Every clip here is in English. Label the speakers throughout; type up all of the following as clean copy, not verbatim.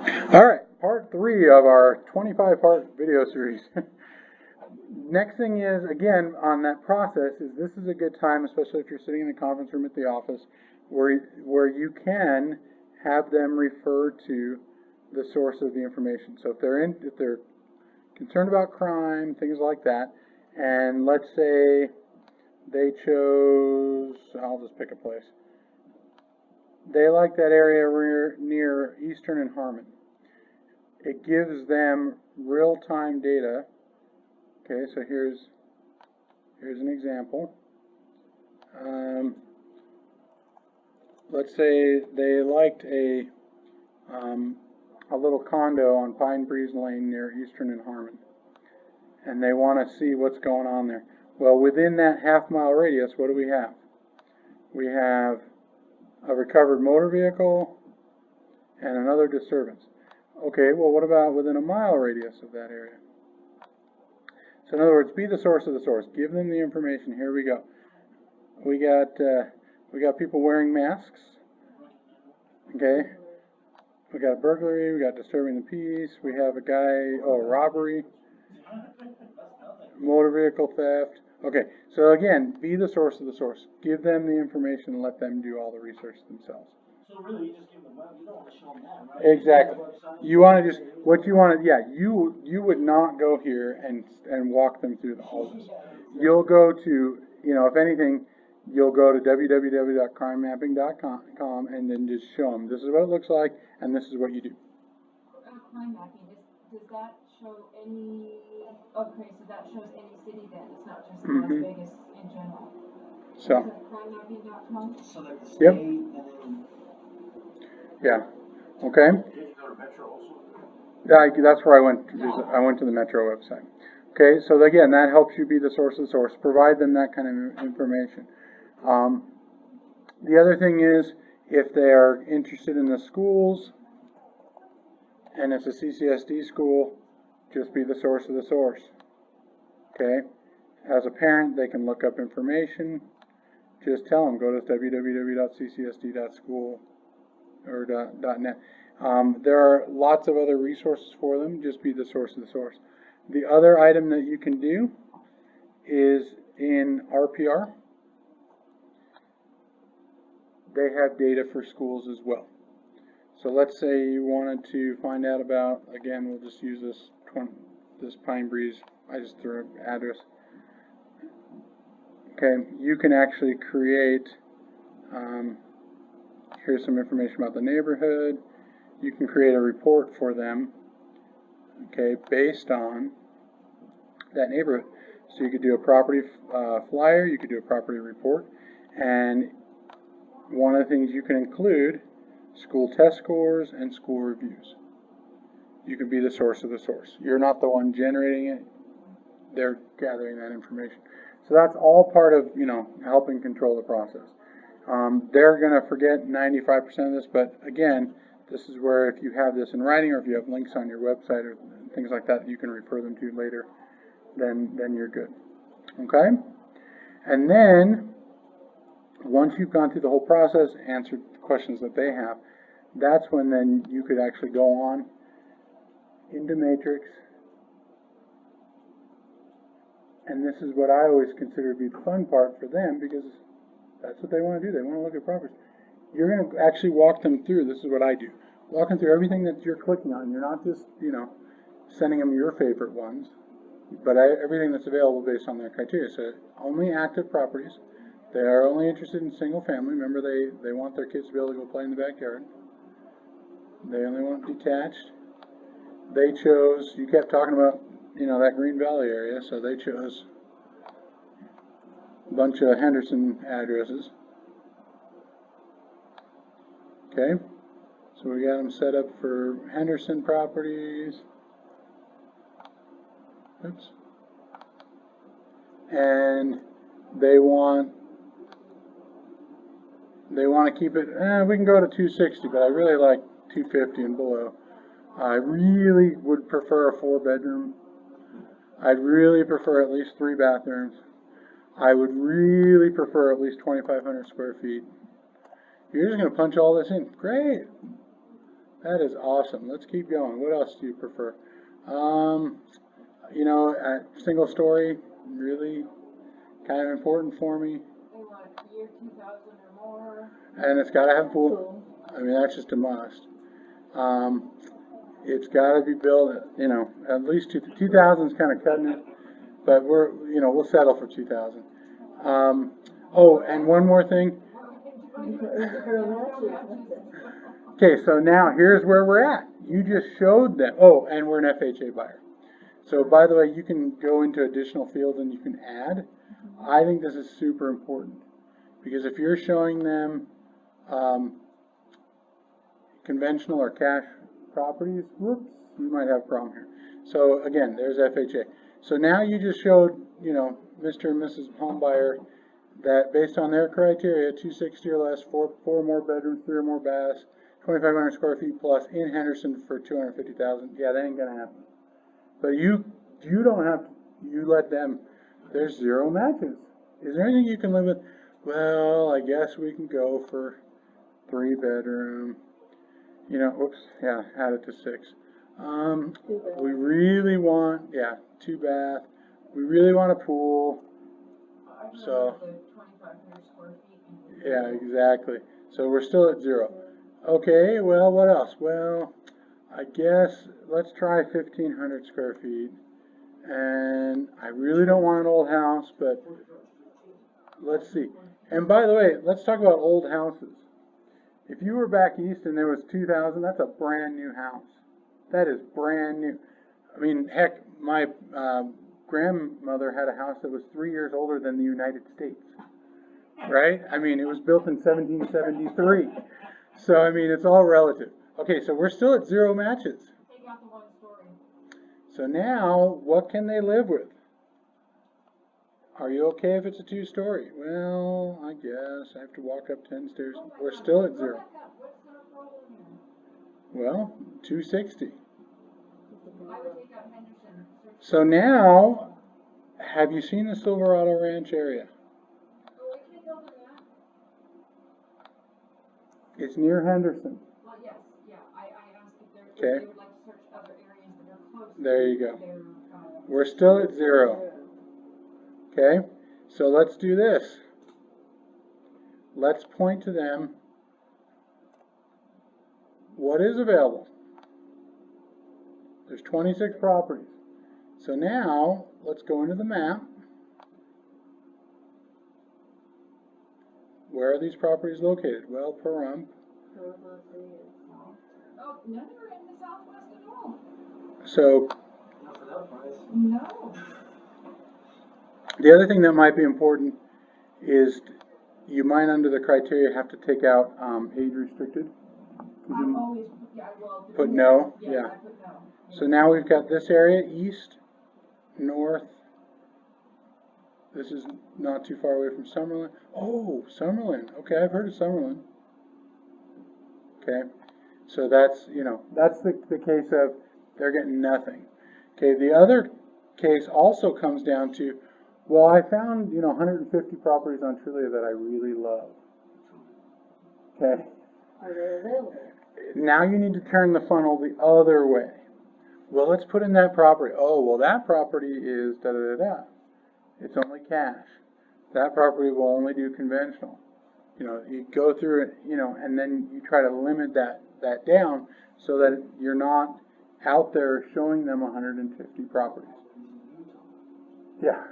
Speaker 1: Alright, part 3 of our 25-part video series. Next thing is, again, on that process, is this is a good time, especially if you're sitting in the conference room at the office, where you can have them refer to the source of the information. So if they're concerned about crime, things like that, and let's say they chose, I'll just pick a place. They like that area near Eastern and Harmon. It gives them real-time data. Okay, so here's an example. Let's say they liked a little condo on Pine Breeze Lane near Eastern and Harmon, and they want to see what's going on there. Well, within that half-mile radius, what do we have? We have a recovered motor vehicle and another disturbance. Okay, well, what about within a mile radius of that area? So in other words, be the source of the source. Give them the information. Here we go. We got people wearing masks. Okay. We got a burglary. We got disturbing the peace. We have a guy, robbery, motor vehicle theft. Okay. So again, be the source of the source. Give them the information and let them do all the research themselves.
Speaker 2: So really, you just give them the web. You don't want to show them that, right?
Speaker 1: Exactly. You want to just you would not go here and walk them through all this. You'll go to, if anything, you'll go to www.crimemapping.com and then just show them this is what it looks like and this is what you do.
Speaker 3: Crime mapping, does that show any? Okay, so that shows any city then. It's not just Las Vegas in general.
Speaker 1: So.
Speaker 3: Crimemapping.com.
Speaker 2: So like the state
Speaker 1: Yep.
Speaker 2: and then.
Speaker 1: Yeah. Okay.
Speaker 2: Did you go to Metro also?
Speaker 1: Yeah, that's where I went. I went to the Metro website. Okay, so again, that helps you be the source of the source. Provide them that kind of information. The other thing is, if they are interested in the schools, and it's a CCSD school, just be the source of the source. Okay. As a parent, they can look up information. Just tell them, go to www.ccsd.school. or .net. There are lots of other resources for them. Just be the source of the source. The other item that you can do is in RPR. They have data for schools as well. So let's say you wanted to find out about, again, we'll just use this Pine Breeze. I just threw an address. Okay, you can actually create. Here's some information about the neighborhood. You can create a report for them, okay, based on that neighborhood. So you could do a property flyer, you could do a property report, and one of the things you can include, school test scores and school reviews. You can be the source of the source. You're not the one generating it, they're gathering that information. So that's all part of, helping control the process. They're going to forget 95% of this, but again, this is where if you have this in writing or if you have links on your website or things like that you can refer them to later, then you're good. Okay? And then, once you've gone through the whole process, answered the questions that they have, that's when then you could actually go on into Matrix. And this is what I always consider to be the fun part for them, because that's what they want to do. They want to look at properties. You're going to actually walk them through. This is what I do. Walk them through everything that you're clicking on. You're not just, sending them your favorite ones, but everything that's available based on their criteria. So only active properties. They are only interested in single family. Remember, they want their kids to be able to go play in the backyard. They only want detached. They chose, you kept talking about, that Green Valley area, so they chose a bunch of Henderson addresses. Okay, so we got them set up for Henderson properties. Oops. And they want to keep it, we can go to 260, but I really like 250 and below. I really would prefer a 4-bedroom. I'd really prefer at least 3 bathrooms. I would really prefer at least 2,500 square feet. You're just going to punch all this in. Great. That is awesome. Let's keep going. What else do you prefer? You know, single story, really kind of important for me.
Speaker 3: They want year 2000 or more.
Speaker 1: And it's got to have a pool. I mean, that's just a must. It's got to be built, you know, at least 2000 is kind of cutting it, but we'll settle for 2000. Oh, and one more thing. Okay, so now here's where we're at. You just showed them. Oh, and we're an FHA buyer. So by the way, you can go into additional fields and you can add. I think this is super important because if you're showing them conventional or cash properties, whoops, you might have a problem here. So again, there's FHA. So now you just showed, you know, Mr. and Mrs. Homebuyer that based on their criteria, 260 or less, four more bedrooms, 3 or more baths, 2,500 square feet plus in Henderson for 250,000. Yeah, that ain't gonna happen. But you don't have to, you let them. There's 0 matches. Is there anything you can live with? Well, I guess we can go for 3 bedroom. You know, oops, yeah, add it to 6. We really want, 2 bath. We really want a pool. So, yeah, exactly. So we're still at 0. Okay, well, what else? Well, I guess let's try 1,500 square feet. And I really don't want an old house, but let's see. And by the way, let's talk about old houses. If you were back east and there was 2,000, that's a brand new house. That is brand new. I mean, heck, my grandmother had a house that was 3 years older than the United States. Right? I mean, it was built in 1773. So, I mean, it's all relative. Okay, so we're still at 0 matches.
Speaker 3: Take out the 1 story.
Speaker 1: So now, what can they live with? Are you okay if it's a 2-story? Well, I guess I have to walk up 10 stairs. We're still at 0.
Speaker 3: What's the problem here?
Speaker 1: Well, 260.
Speaker 3: I would take out Henderson.
Speaker 1: So now, have you seen the Silverado Ranch area?
Speaker 3: Oh, we can't build in that?
Speaker 1: It's near Henderson.
Speaker 3: Well, yes, yeah. I asked if
Speaker 1: Okay.
Speaker 3: if they would like to search other areas that are close.
Speaker 1: There you go.
Speaker 3: Their,
Speaker 1: We're still at 0. Okay, so let's do this. Let's point to them. What is available? There's 26 properties. So now, let's go into the map. Where are these properties located? Well, Pahrump.
Speaker 3: Oh, none are in the southwest at all.
Speaker 1: So,
Speaker 2: Not for that price.
Speaker 3: No.
Speaker 1: the other thing that might be important is you might, under the criteria, have to take out age restricted.
Speaker 3: I always, well.
Speaker 1: Put no?
Speaker 3: Yes,
Speaker 1: Yeah.
Speaker 3: I put no.
Speaker 1: So now we've got this area, east, north. This is not too far away from Summerlin. Oh, Summerlin. Okay, I've heard of Summerlin. Okay, so that's, you know, that's the case of they're getting nothing. Okay, the other case also comes down to, well, I found, you know, 150 properties on Trulia that I really love. Okay.
Speaker 4: Are they available?
Speaker 1: Now you need to turn the funnel the other way. Well, let's put in that property. Oh, well, that property is da-da-da-da. It's only cash. That property will only do conventional. You know, you go through it, you know, and then you try to limit that down so that you're not out there showing them 150 properties. Yeah,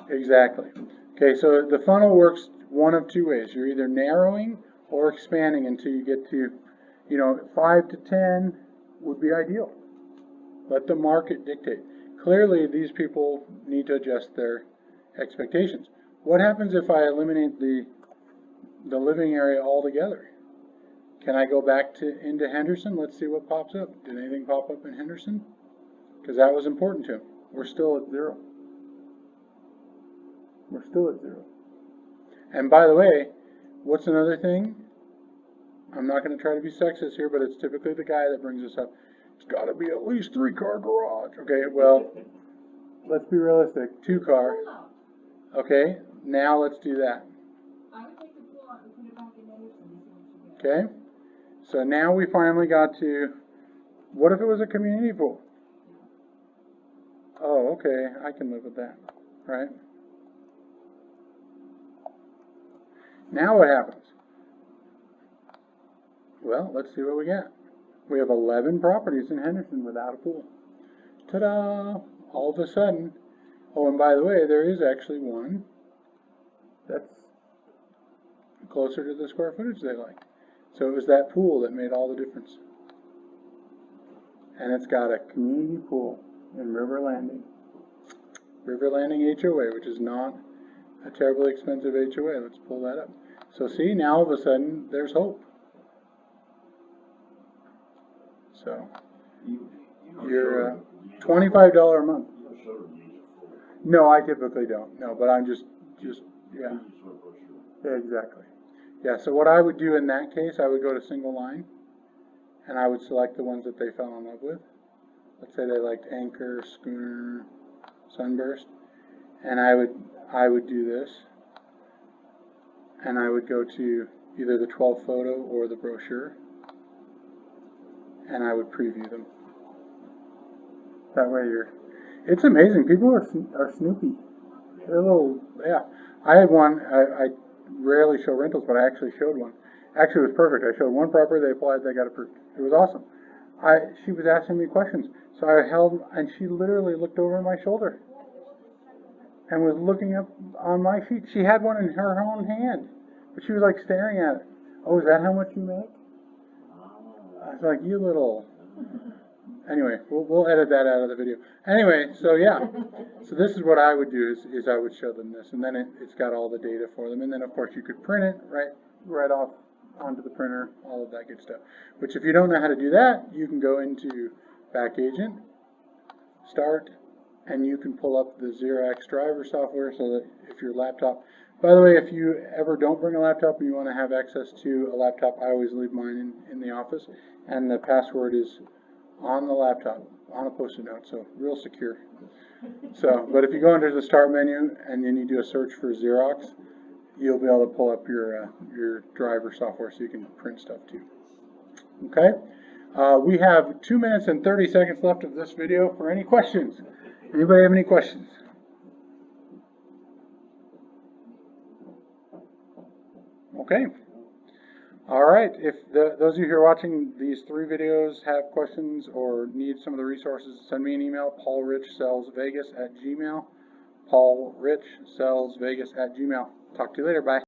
Speaker 1: exactly. Okay, so the funnel works one of 2 ways. You're either narrowing or expanding until you get to, you know, 5 to 10 would be ideal. Let the market dictate. Clearly, these people need to adjust their expectations. What happens if I eliminate the living area altogether? Can I go back into Henderson? Let's see what pops up. Did anything pop up in Henderson? Because that was important to him. We're still at 0. We're still at 0. And by the way, what's another thing? I'm not going to try to be sexist here, but it's typically the guy that brings this up. It's got to be at least 3-car garage. Okay, well, let's be realistic. 2-car. Okay, now let's do that.
Speaker 3: I would take the pool out and put it back in Henderson and see what you get.
Speaker 1: Okay, So now we finally got to, what if it was a community pool? Oh, okay, I can live with that, right? Now what happens? Well, let's see what we got. We have 11 properties in Henderson without a pool. Ta-da! All of a sudden, oh, and by the way, there is actually one that's closer to the square footage they like. So it was that pool that made all the difference. And it's got a community pool in River Landing. River Landing HOA, which is not a terribly expensive HOA. Let's pull that up. So see, now all of a sudden, there's hope. So, you're $25 a month. No, I typically don't. No, but I'm just, yeah. Yeah, exactly. Yeah, so what I would do in that case, I would go to single line, and I would select the ones that they fell in love with. Let's say they liked Anchor, Schooner, Sunburst, and I would do this, and I would go to either the 12 photo or the brochure, and I would preview them. That way it's amazing. People are snoopy. They're a little, yeah. I had one, I rarely show rentals, but I actually showed one. Actually, it was perfect. I showed one property, they applied, they got approved. It was awesome. She was asking me questions, so I held, and she literally looked over my shoulder and was looking up on my sheet. She had one in her own hand, but she was like staring at it. Oh, is that how much you make? I was like, you little... Anyway, we'll edit that out of the video. Anyway, so yeah. So this is what I would do is I would show them this, and then it's got all the data for them, and then of course you could print it right off onto the printer, all of that good stuff. Which if you don't know how to do that, you can go into Back Agent, Start, and you can pull up the Xerox driver software so that if your laptop, by the way, if you ever don't bring a laptop and you want to have access to a laptop, I always leave mine in the office, and the password is on the laptop, on a post-it note, so real secure. So, but if you go under the Start menu and then you do a search for Xerox, you'll be able to pull up your driver software so you can print stuff too. Okay? We have 2 minutes and 30 seconds left of this video for any questions. Anybody have any questions? Okay. All right. If those of you who are watching these 3 videos have questions or need some of the resources, send me an email, paulrichsellsvegas@gmail.com. paulrichsellsvegas@gmail.com. Talk to you later. Bye.